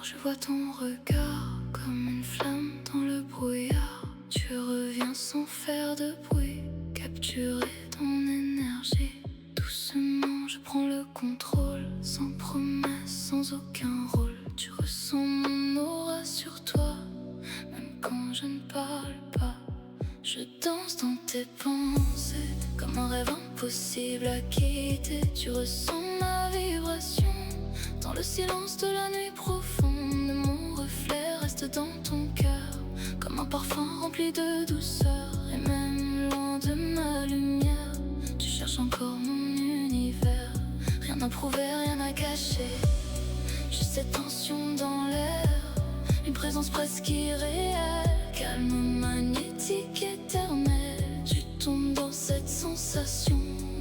je vois ton regard comme une flamme dans le brouillard. Tu reviens sans faire de bruit, capturer ton énergie. Doucement, je prends le contrôle, sans promesse, sans aucun rôle. Tu ressens mon aura sur toi, même quand je ne parle pas. Je danse dans tes pensées, comme un rêve impossible à quitter. Tu ressens ma vibration, dans le silence de la nuit profonde. Mon reflet reste dans ton cœur, comme un parfum rempli de douceur. Et même loin de ma lumière, tu cherches encore mon univers. Rien à prouver, rien à cacher. J'ai cette tension dans l'air, une présence presque irréelle, calme, magnétique, éternelle. Tu tombes dans cette sensation,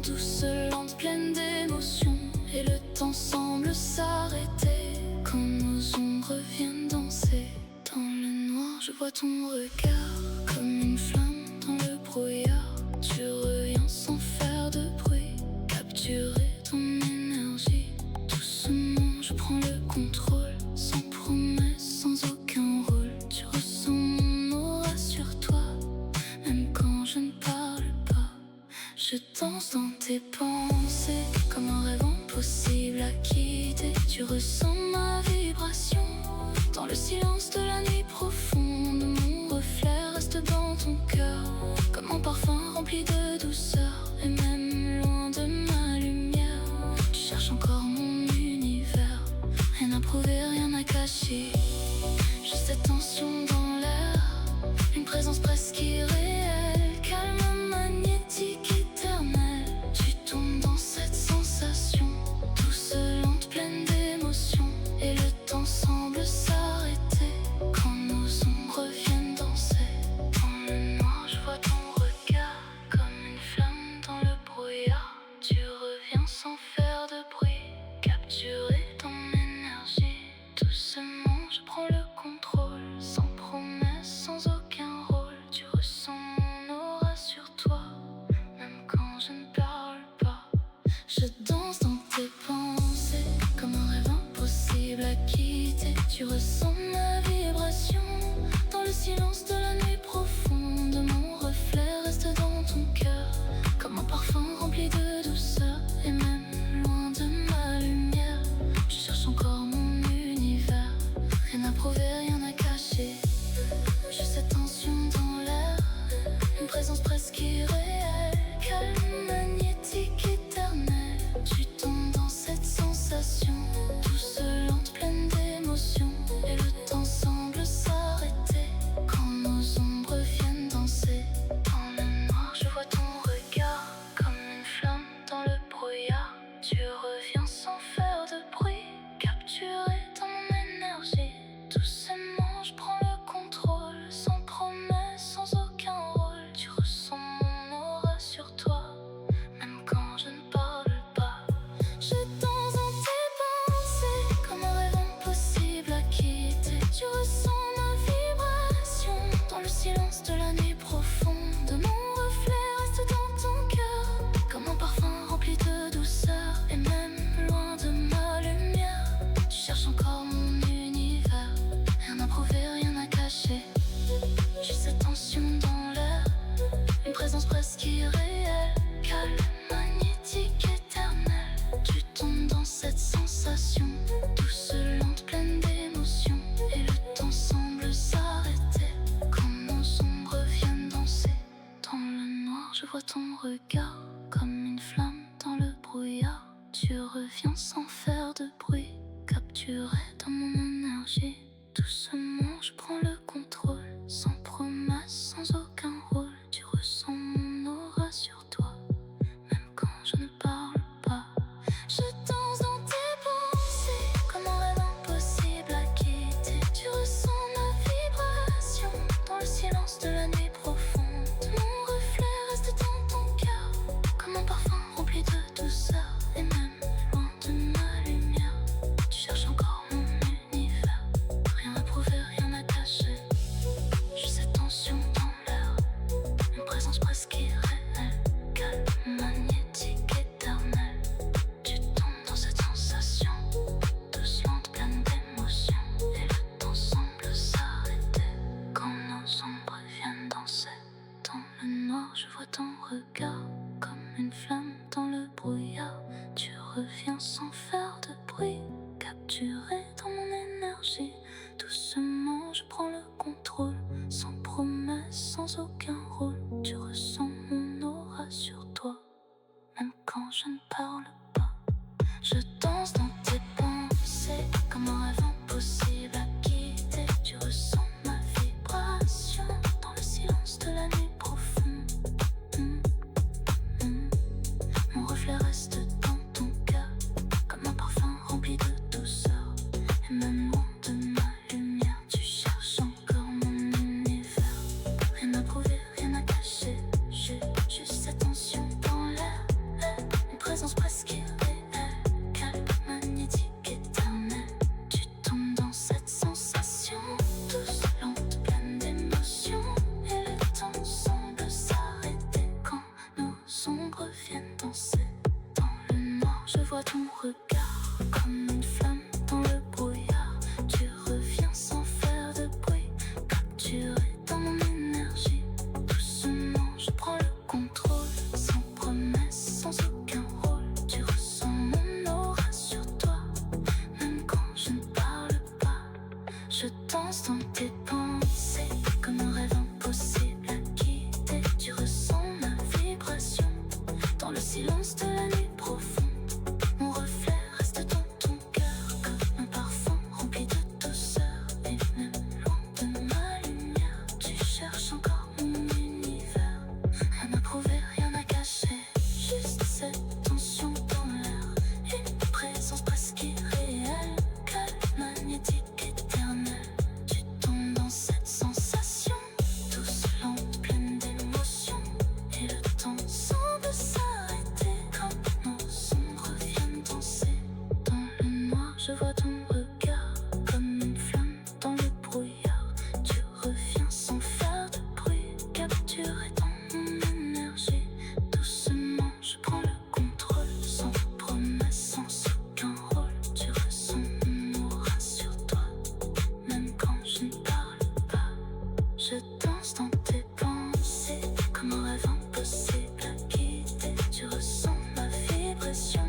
douce, lente, pleine d'émotions. Et le temps semble s'arrêter quand nos ombres viennent danser. Dans le noir, je vois ton regard comme une flamme dans le brouillard. Tu reviens sans faire de bruit, capturer ton énergie. Doucement, je prends le contrôle, sans promesse, sans aucun rôle. Tu ressens mon aura sur toi, même quand je ne parle pas. Je danse dans tes pensées, comme un rêve impossible à quitter. Tu ressens ma vibration, dans le silence de la nuit profonde. Mon reflet reste dans ton cœur, comme un parfum rempli de douceur. Et même loin de ma lumière, tu cherches encore mon univers. Rien à prouver, rien à cacher. J'ai cette tension dans l'air, une présence presque irréelle, calme, magnétique, éternelle. Tu tombes dans cette sensation, douce, lente, pleine d'émotions. Et le temps semble s'arrêter quand nos ombres viennent danser. Dans le noir, je vois ton regard comme une flamme dans le brouillard. Tu reviens sans faire de bruit, capturer ton énergie. Doucement, je prends le contrôle, sans promesse, sans aucun rôle. Tu ressens mon aura sur toi, même quand je ne parle pas. Je danse dans tes pensées, comme un rêve impossible à quitter. Tu ressens ma vibration, dans le silence de la nuit profonde. Mon reflet reste dans ton cœur, comme un parfum rempli de douceur. Et même loin de ma lumière, je cherche encore mon univers. Rien à prouver, rien à cacher. J'ai cette tension dans l'air, une présence presque irréelle, calme, magnétique, éternelle. Tu tombes dans cette sensation, douce, lente, pleine d'émotions. Et le temps semble s'arrêter quand nos ombres viennent danser. Dans le noir, je vois ton regard comme une flamme dans le brouillard. Tu reviens sans faire de bruit, capturer ton énergie. Doucement, je prends le contrôle, sans promesse, sans aucun rôle. Tu ressens mon aura sur toi, même quand je ne parle pas. Je danse dans tes pensées, comme un rêve impossible à quitter. Tu ressens ma vibration, dans le silence de la nuit profonde. Mon reflet reste dans ton cœur, comme un parfum rempli de douceur. Et même loin de ma lumière, tu cherches encore mon univers. Rien à prouver, rien à cacher. J'ai cette tension dans l'air, une présence presque irréelle, calme, magnétique, éternelle. Tu tombes dans cette sensation, douce, lente, pleine d'émotions. Et le temps semble s'arrêter quand nos ombres viennent danser. Dans le noir, je vois ton regard comme une flamme dans le brouillard. Tu reviens sans faire de bruit, capturé dans mon énergie. Doucement, je prends le contrôle, sans promesse, sans aucun rôle. Tu ressens mon aura sur toi, même quand je ne parle pas. Je danse dans tes pensées, comme un rêve impossible à quitter. Tu ressens ma vibration, dans le silence de la nuit profonde. Mon reflet reste dans ton cœur, regard comme une flamme dans le brouillard. Tu reviens sans faire de bruit, capturé dans mon énergie. Doucement je prends le contrôle, sans promesse, sans aucun rôle. Tu ressens mon aura sur toi, même quand je ne parle pas. Je danse dans tes pensées, comme un rêve impossible à quitter. Tu ressens ma vibration dans le silence de la nuit profonde. Mon reflet reste dans ton cœur, comme un parfum rempli de douceur. Et même loin de ma lumière, tu cherches encore mon univers. Rien à prouver, rien à cacher, j'ai juste cette tension dans l'air. Une présence presque irréelle, calme, magnétique, éternelle. Tu tombes dans cette sensation douce, lente, pleine d'émotions. Et le temps semble s'arrêter quand nos ombres viennent danser. Dans le noir, je vois ton regard comme une flamme dans le brouillard. Tu reviens sans faire de bruit, capturé dans mon énergie. Doucement, je prends le contrôle, sans promesse, sans aucun rôle. Tu ressens mon aura sur toi, même quand je ne parle pas. Je danse dans tes pensées, comme un rêve impossible à quitter. Tu ressens ma vibration dans le silence de la nuit profonde. Mon reflet reste dans ton cœur, comme un parfum rempli de douceur. Et même loin de ma lumière, tu cherches encore mon univers. Rien à prouver, rien à cacher, juste cette tension dans l'air. Une présence presque irréelle, calme, magnétique, éternelle. Tu tombes dans cette sensation douce, lente, pleine d'émotions. Et le temps semble s'arrêter quand nos ombres viennent danser. Dans le noir, je vois ton regard comme une flamme dans le brouillard. Tu reviens sans faire de bruit, capturé dans mon énergie. Doucement, je prends le contrôle, sans promesse, sans aucun rôle. Tu ressens mon aura sur toi, même quand je ne parle pas. Je danse dans tes pensées, comme un rêve impossible à quitter. Tu ressens ma vibration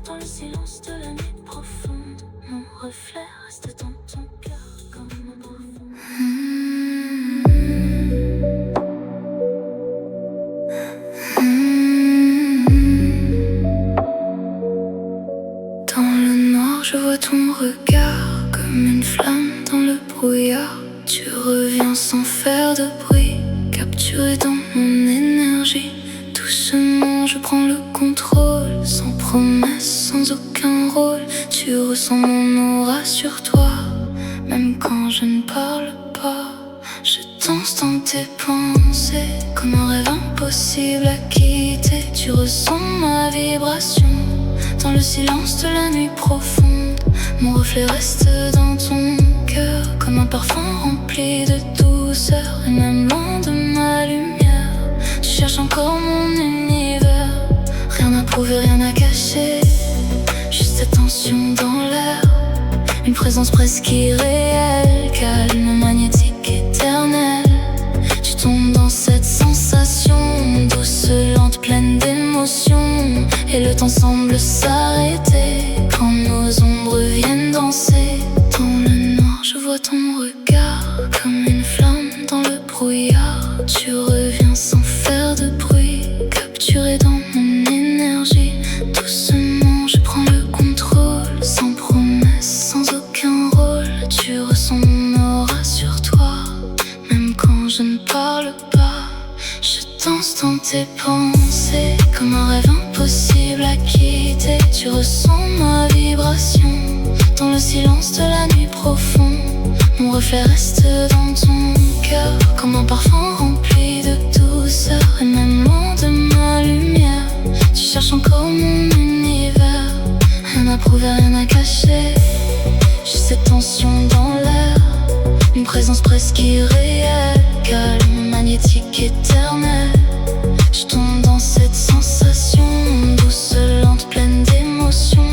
dans le silence de la nuit profonde. Mon reflet reste dans ton cœur comme un parfum. Dans le noir, je vois ton regard comme une flamme dans le brouillard. Tu reviens sans faire de bruit, capturé dans mon énergie. Doucement, je prends le contrôle, sans promesse, sans aucun rôle. Tu ressens mon aura sur toi, même quand je ne parle pas. Je danse dans tes pensées, comme un rêve impossible à quitter. Tu ressens ma vibration dans le silence de la nuit profonde. Mon reflet reste dans ton cœur, comme un parfum rempli de douceur. Et même loin de ma lumière, tu cherches encore mon univers. Rien à prouver, rien à cacher, juste cette tension dans l'air. Une présence presque irréelle, calme, magnétique, éternelle. Tu tombes dans cette sensation douce, lente, pleine d'émotions. Et le temps semble s'arrêter quand nos ombres viennent danser. Dans le noir, je vois ton regard comme une flamme dans le brouillard. Tu reviens sans faire de bruit, capturé dans mon énergie. Doucement, je prends le contrôle, sans promesse, sans aucun rôle. Tu ressens mon aura sur toi, même quand je ne parle pas. Je danse dans tes pensées, comme un rêve impossible à quitter. Tu ressens ma vibration dans le silence de la nuit profonde. Mon reflet reste dans ton cœur, comme un parfum rempli de douceur. Et même loin de ma lumière, tu cherches encore mon univers. Rien à prouver, rien à cacher, j'ai cette tension dans l'air. Une présence presque irréelle, calme, magnétique, éternelle. Je tombe dans cette sensation douce, lente, pleine d'émotions.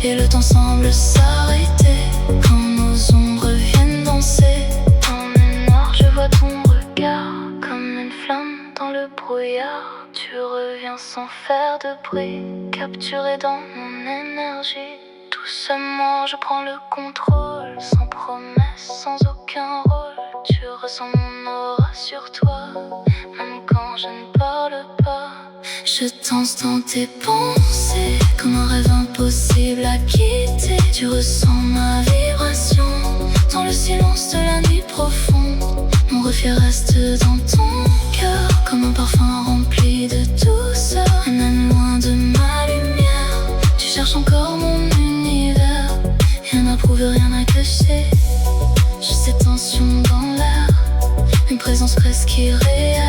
Et le temps semble s'arrêter quand nos ombres viennent danser. Dans le noir, je vois ton regard comme une flamme dans le brouillard. Tu tu reviens sans faire de bruit, capturé dans mon énergie. Doucement je prends le contrôle, sans promesse, sans aucun rôle. Tu ressens mon aura sur toi, même quand je ne parle pas. Je danse dans tes pensées, comme un rêve impossible à quitter. Tu ressens ma vibration, dans le silence de la nuit profonde. Mon reflet reste dans ton cœur, comme un parfum rempli de douceur. Et même loin de ma lumière, tu cherches encore mon univers. Rien n'a prouvé, rien n'a caché. J'ai cette tension dans l'air, une présence presque irréelle.